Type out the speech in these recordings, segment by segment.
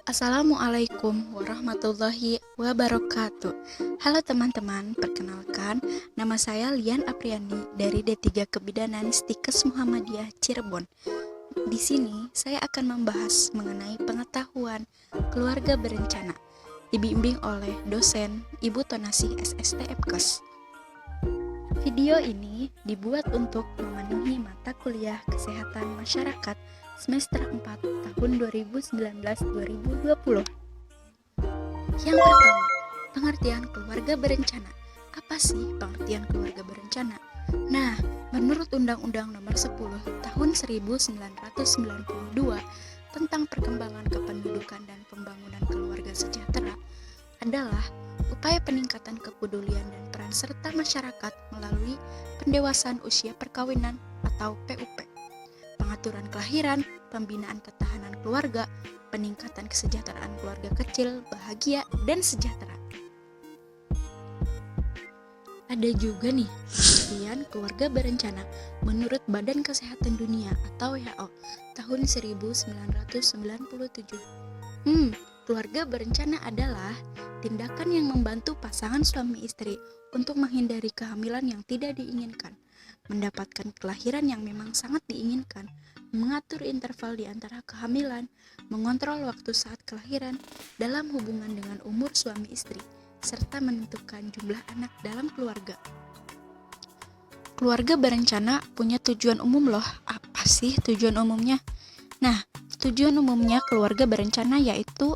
Assalamualaikum warahmatullahi wabarakatuh. Halo teman-teman, perkenalkan nama saya Lian Apriani dari D3 Kebidanan Stikes Muhammadiyah Cirebon. Di sini saya akan membahas mengenai pengetahuan keluarga berencana, dibimbing oleh dosen Ibu Tonasih SST Epkes. Video ini dibuat untuk memenuhi mata kuliah Kesehatan Masyarakat semester 4 tahun 2019-2020. Yang pertama, pengertian keluarga berencana. Apa sih pengertian keluarga berencana? Nah, menurut Undang-Undang Nomor 10 Tahun 1992 tentang perkembangan kependudukan dan pembangunan keluarga sejahtera adalah upaya peningkatan kepedulian dan peran serta masyarakat melalui pendewasaan usia perkawinan atau PUP, pengaturan kelahiran, pembinaan ketahanan keluarga, peningkatan kesejahteraan keluarga kecil, bahagia, dan sejahtera. Ada juga nih pengertian keluarga berencana menurut Badan Kesehatan Dunia atau WHO tahun 1997. Keluarga berencana adalah tindakan yang membantu pasangan suami istri untuk menghindari kehamilan yang tidak diinginkan, mendapatkan kelahiran yang memang sangat diinginkan, mengatur interval di antara kehamilan, mengontrol waktu saat kelahiran dalam hubungan dengan umur suami istri, serta menentukan jumlah anak dalam keluarga. Keluarga berencana punya tujuan umum loh. Apa sih tujuan umumnya? Nah, tujuan umumnya keluarga berencana yaitu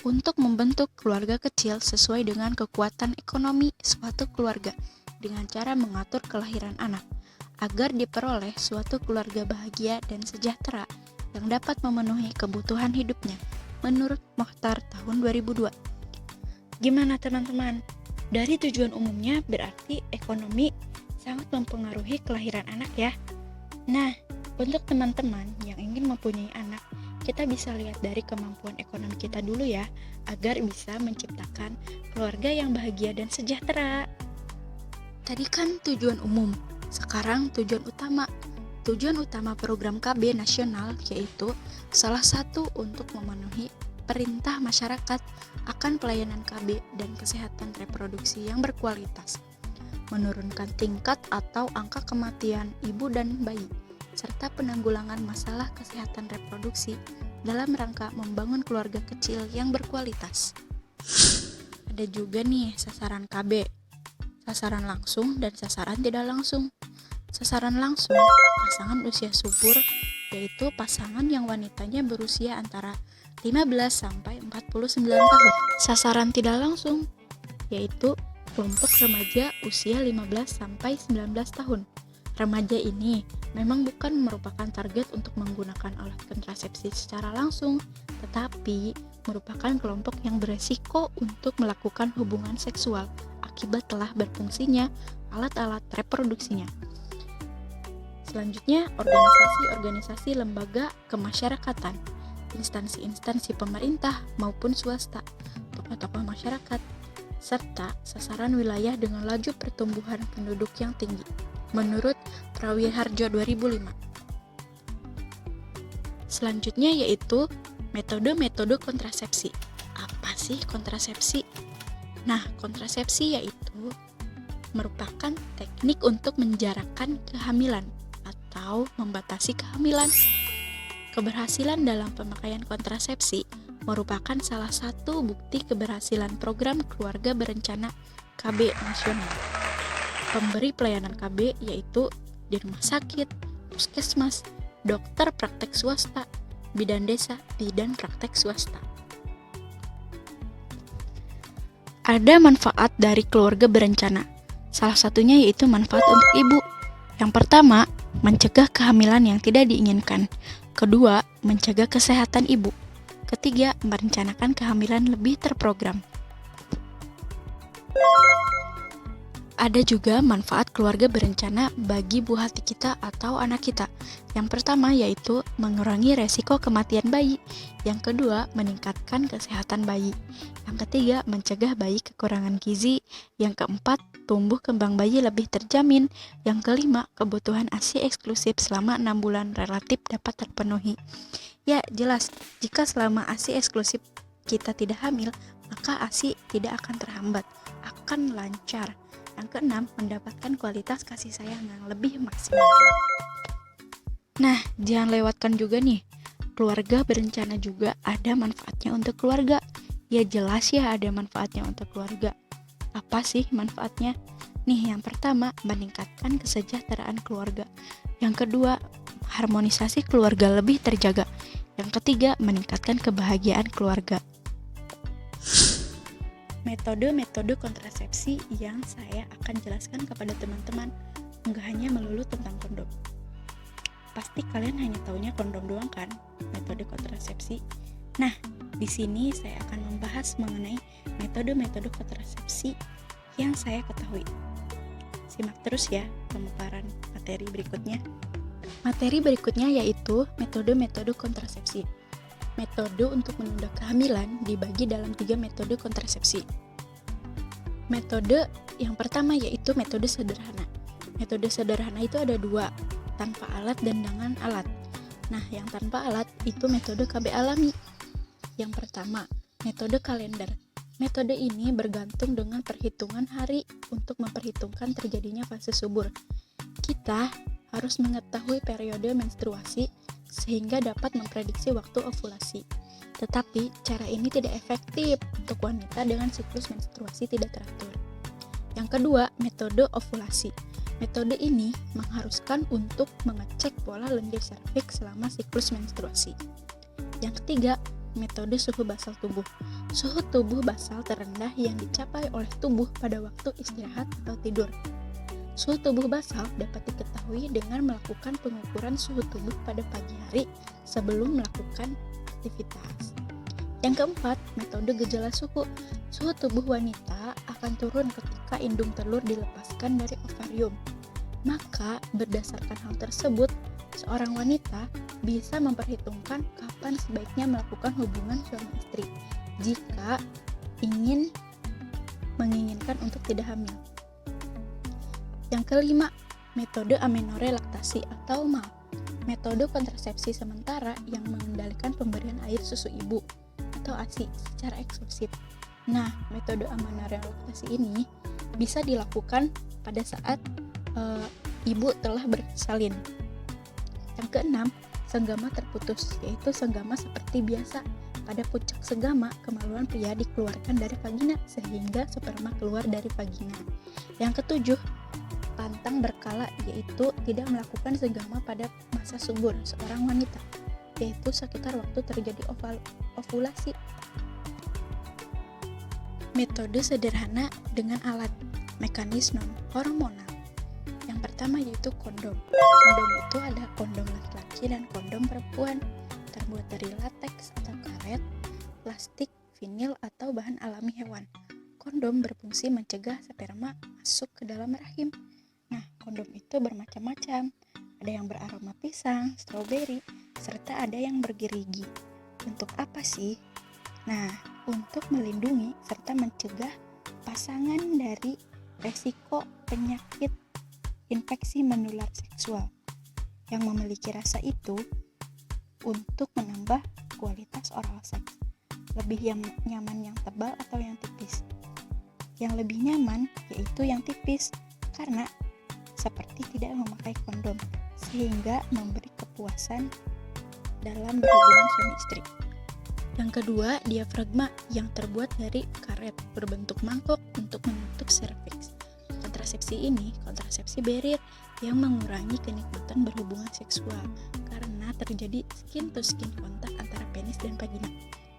untuk membentuk keluarga kecil sesuai dengan kekuatan ekonomi suatu keluarga dengan cara mengatur kelahiran anak, agar diperoleh suatu keluarga bahagia dan sejahtera yang dapat memenuhi kebutuhan hidupnya menurut Mokhtar tahun 2002. Gimana teman-teman? Dari tujuan umumnya berarti ekonomi sangat mempengaruhi kelahiran anak ya. Nah, untuk teman-teman yang ingin mempunyai anak, kita bisa lihat dari kemampuan ekonomi kita dulu ya, agar bisa menciptakan keluarga yang bahagia dan sejahtera. Tadi kan tujuan umum, sekarang tujuan utama. Tujuan utama program KB nasional yaitu salah satu untuk memenuhi perintah masyarakat akan pelayanan KB dan kesehatan reproduksi yang berkualitas, menurunkan tingkat atau angka kematian ibu dan bayi, serta penanggulangan masalah kesehatan reproduksi dalam rangka membangun keluarga kecil yang berkualitas. Ada juga nih sasaran KB, sasaran langsung dan sasaran tidak langsung. Sasaran langsung, pasangan usia subur, yaitu pasangan yang wanitanya berusia antara 15 sampai 49 tahun. Sasaran tidak langsung, yaitu kelompok remaja usia 15 sampai 19 tahun. Remaja ini memang bukan merupakan target untuk menggunakan alat kontrasepsi secara langsung, tetapi merupakan kelompok yang beresiko untuk melakukan hubungan seksual akibat telah berfungsinya alat-alat reproduksinya. Selanjutnya, organisasi-organisasi lembaga kemasyarakatan, instansi-instansi pemerintah maupun swasta, tokoh-tokoh masyarakat, serta sasaran wilayah dengan laju pertumbuhan penduduk yang tinggi menurut Prawiharjo 2005. Selanjutnya yaitu metode-metode kontrasepsi. Apa sih kontrasepsi? Nah, kontrasepsi yaitu merupakan teknik untuk menjarakkan kehamilan atau membatasi kehamilan. Keberhasilan dalam pemakaian kontrasepsi merupakan salah satu bukti keberhasilan program keluarga berencana KB nasional. Pemberi pelayanan KB yaitu di rumah sakit, puskesmas, dokter praktek swasta, bidan desa, bidan praktek swasta. Ada manfaat dari keluarga berencana. Salah satunya yaitu manfaat untuk ibu. Yang pertama, mencegah kehamilan yang tidak diinginkan. Kedua, mencegah kesehatan ibu. Ketiga, merencanakan kehamilan lebih terprogram. Ada juga manfaat keluarga berencana bagi buah hati kita atau anak kita. Yang pertama yaitu mengurangi resiko kematian bayi. Yang kedua, meningkatkan kesehatan bayi. Yang ketiga, mencegah bayi kekurangan gizi. Yang keempat, tumbuh kembang bayi lebih terjamin. Yang kelima, kebutuhan ASI eksklusif selama 6 bulan relatif dapat terpenuhi. Ya, jelas, jika selama ASI eksklusif kita tidak hamil, maka ASI tidak akan terhambat, akan lancar. Yang keenam, mendapatkan kualitas kasih sayang yang lebih maksimal. Nah, jangan lewatkan juga nih, keluarga berencana juga ada manfaatnya untuk keluarga. Ya jelas ya ada manfaatnya untuk keluarga. Apa sih manfaatnya? Nih, yang pertama, meningkatkan kesejahteraan keluarga. Yang kedua, harmonisasi keluarga lebih terjaga. Yang ketiga, meningkatkan kebahagiaan keluarga. Metode-metode kontrasepsi yang saya akan jelaskan kepada teman-teman nggak hanya melulu tentang kondom. Pasti kalian hanya taunya kondom doang kan, metode kontrasepsi. Nah, di sini saya akan membahas mengenai metode-metode kontrasepsi yang saya ketahui. Simak terus ya pemaparan materi berikutnya. Materi berikutnya yaitu metode-metode kontrasepsi. Metode untuk menunda kehamilan dibagi dalam 3 metode kontrasepsi. Metode yang pertama yaitu metode sederhana. Metode sederhana itu ada 2, tanpa alat dan dengan alat. Nah, yang tanpa alat itu metode KB alami. Yang pertama, metode kalender. Metode ini bergantung dengan perhitungan hari untuk memperhitungkan terjadinya fase subur. Kita harus mengetahui periode menstruasi sehingga dapat memprediksi waktu ovulasi. Tetapi, cara ini tidak efektif untuk wanita dengan siklus menstruasi tidak teratur. Yang kedua, metode ovulasi. Metode ini mengharuskan untuk mengecek pola lendir serviks selama siklus menstruasi. Yang ketiga, metode suhu basal tubuh. Suhu tubuh basal terendah yang dicapai oleh tubuh pada waktu istirahat atau tidur. Suhu tubuh basal dapat diketahui dengan melakukan pengukuran suhu tubuh pada pagi hari sebelum melakukan aktivitas. Yang keempat, metode gejala suhu. Suhu tubuh wanita akan turun ketika indung telur dilepaskan dari ovarium. Maka, berdasarkan hal tersebut, seorang wanita bisa memperhitungkan kapan sebaiknya melakukan hubungan suami istri jika menginginkan untuk tidak hamil. Yang kelima, metode amenorrhea laktasi atau MAL, metode kontrasepsi sementara yang mengendalikan pemberian air susu ibu atau ASI secara eksklusif. Nah, metode amenorrhea laktasi ini bisa dilakukan pada saat ibu telah bersalin. Yang keenam, senggama terputus, yaitu senggama seperti biasa. Pada puncak senggama, kemaluan pria dikeluarkan dari vagina sehingga sperma keluar dari vagina. Yang ketujuh, pantang berkala, yaitu tidak melakukan senggama pada masa subur seorang wanita, yaitu sekitar waktu terjadi ovulasi. Metode sederhana dengan alat, mekanisme hormonal. Yang pertama yaitu kondom. Kondom itu ada kondom laki-laki dan kondom perempuan, terbuat dari lateks atau karet, plastik, vinil atau bahan alami hewan. Kondom berfungsi mencegah sperma masuk ke dalam rahim. Nah, kondom itu bermacam-macam. Ada yang beraroma pisang, stroberi, serta ada yang bergerigi. Untuk apa sih? Nah, untuk melindungi serta mencegah pasangan dari resiko penyakit infeksi menular seksual yang memiliki rasa itu untuk menambah kualitas oral seks. Lebih nyaman yang tebal atau yang tipis? Yang lebih nyaman yaitu yang tipis karena seperti tidak memakai kondom sehingga memberi kepuasan dalam berhubungan suami istri. Yang kedua, diafragma yang terbuat dari karet berbentuk mangkok untuk menutup serviks. Kontrasepsi ini kontrasepsi barrier yang mengurangi kenikmatan berhubungan seksual karena terjadi skin to skin kontak antara penis dan vagina.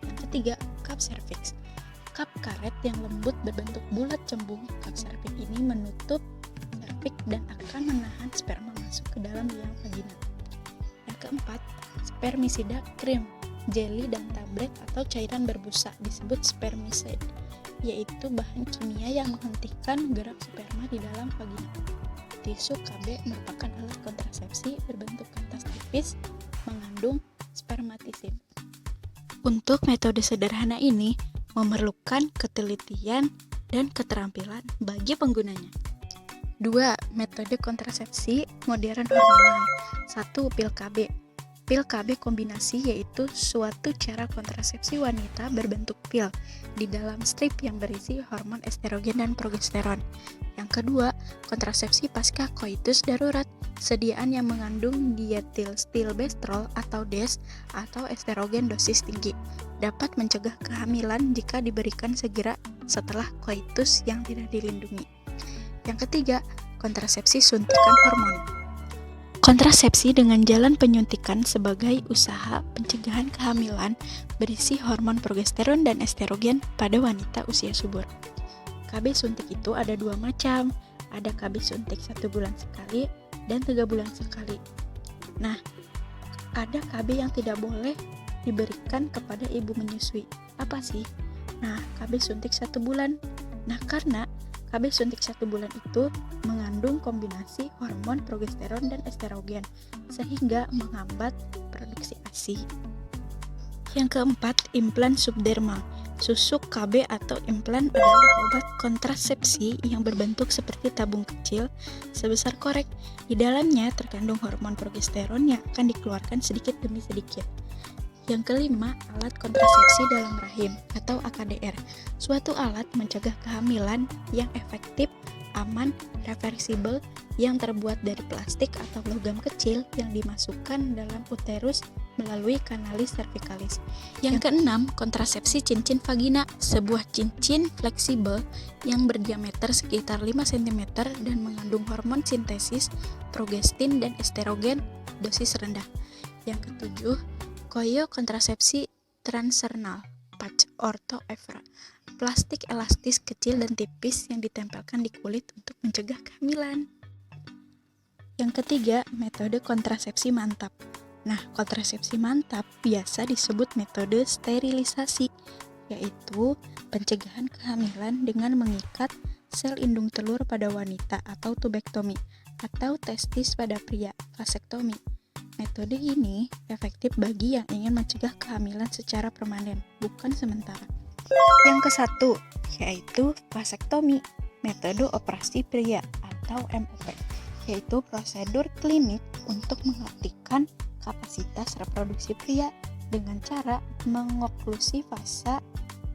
Yang ketiga, cup cervix. Cup karet yang lembut berbentuk bulat cembung. Cup cervix ini menutup serviks dan akan menahan sperma masuk ke dalam liang vagina. Yang keempat, spermicida cream, jeli dan tablet atau cairan berbusa disebut spermicide, yaitu bahan kimia yang menghentikan gerak sperma di dalam vagina. Tisu KB merupakan alat kontrasepsi berbentuk kertas tipis mengandung spermatisin. Untuk metode sederhana ini memerlukan ketelitian dan keterampilan bagi penggunanya. 2. Metode kontrasepsi modern hormonal. 1. Pil KB. Pil KB kombinasi yaitu suatu cara kontrasepsi wanita berbentuk pil di dalam strip yang berisi hormon estrogen dan progesteron. Yang kedua, kontrasepsi pasca koitus darurat, sediaan yang mengandung dietilstilbestrol atau DES atau estrogen dosis tinggi, dapat mencegah kehamilan jika diberikan segera setelah koitus yang tidak dilindungi. Yang ketiga, kontrasepsi suntikan hormon. Kontrasepsi dengan jalan penyuntikan sebagai usaha pencegahan kehamilan berisi hormon progesteron dan estrogen pada wanita usia subur. KB suntik itu ada dua macam, ada KB suntik 1 bulan sekali dan 3 bulan sekali. Nah, ada KB yang tidak boleh diberikan kepada ibu menyusui. Apa sih? Nah, KB suntik 1 bulan. Nah, karena KB suntik 1 bulan itu mengandung kombinasi hormon progesteron dan estrogen sehingga menghambat produksi ASI. Yang keempat, implan subdermal. Susuk KB atau implan adalah obat kontrasepsi yang berbentuk seperti tabung kecil sebesar korek. Di dalamnya terkandung hormon progesteron yang akan dikeluarkan sedikit demi sedikit. Yang kelima, alat kontrasepsi dalam rahim atau AKDR, suatu alat mencegah kehamilan yang efektif, aman, reversibel, yang terbuat dari plastik atau logam kecil yang dimasukkan dalam uterus melalui kanalis cervicalis. Yang keenam, kontrasepsi cincin vagina, sebuah cincin fleksibel yang berdiameter sekitar 5 cm dan mengandung hormon sintesis, progestin dan estrogen dosis rendah. Yang ketujuh, koyo kontrasepsi transernal patch ortho evra, plastik elastis kecil dan tipis yang ditempelkan di kulit untuk mencegah kehamilan. Yang ketiga, metode kontrasepsi mantap. Nah, kontrasepsi mantap biasa disebut metode sterilisasi, yaitu pencegahan kehamilan dengan mengikat sel indung telur pada wanita atau tubektomi, atau testis pada pria, vasektomi. Metode ini efektif bagi yang ingin mencegah kehamilan secara permanen, bukan sementara. Yang ke-1, yaitu vasektomi, metode operasi pria atau MOP, yaitu prosedur klinik untuk mengaktifkan kapasitas reproduksi pria dengan cara mengoklusi fasa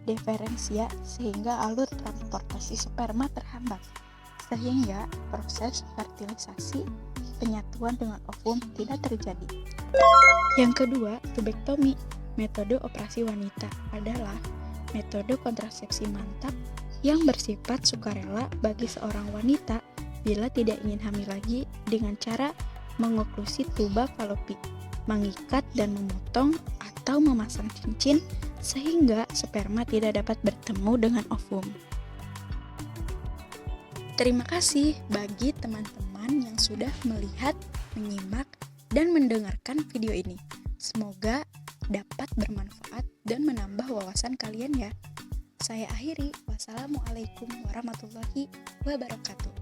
deferensia sehingga alur transportasi sperma terhambat, sehingga proses fertilisasi penyatuan dengan ovum tidak terjadi. Yang kedua, tubektomi, metode operasi wanita, adalah metode kontrasepsi mantap yang bersifat sukarela bagi seorang wanita bila tidak ingin hamil lagi dengan cara mengoklusi tuba falopi, mengikat dan memotong atau memasang cincin sehingga sperma tidak dapat bertemu dengan ovum. Terima kasih bagi teman-teman yang sudah melihat, menyimak, dan mendengarkan video ini. Semoga dapat bermanfaat dan menambah wawasan kalian ya. Saya akhiri. Wassalamualaikum warahmatullahi wabarakatuh.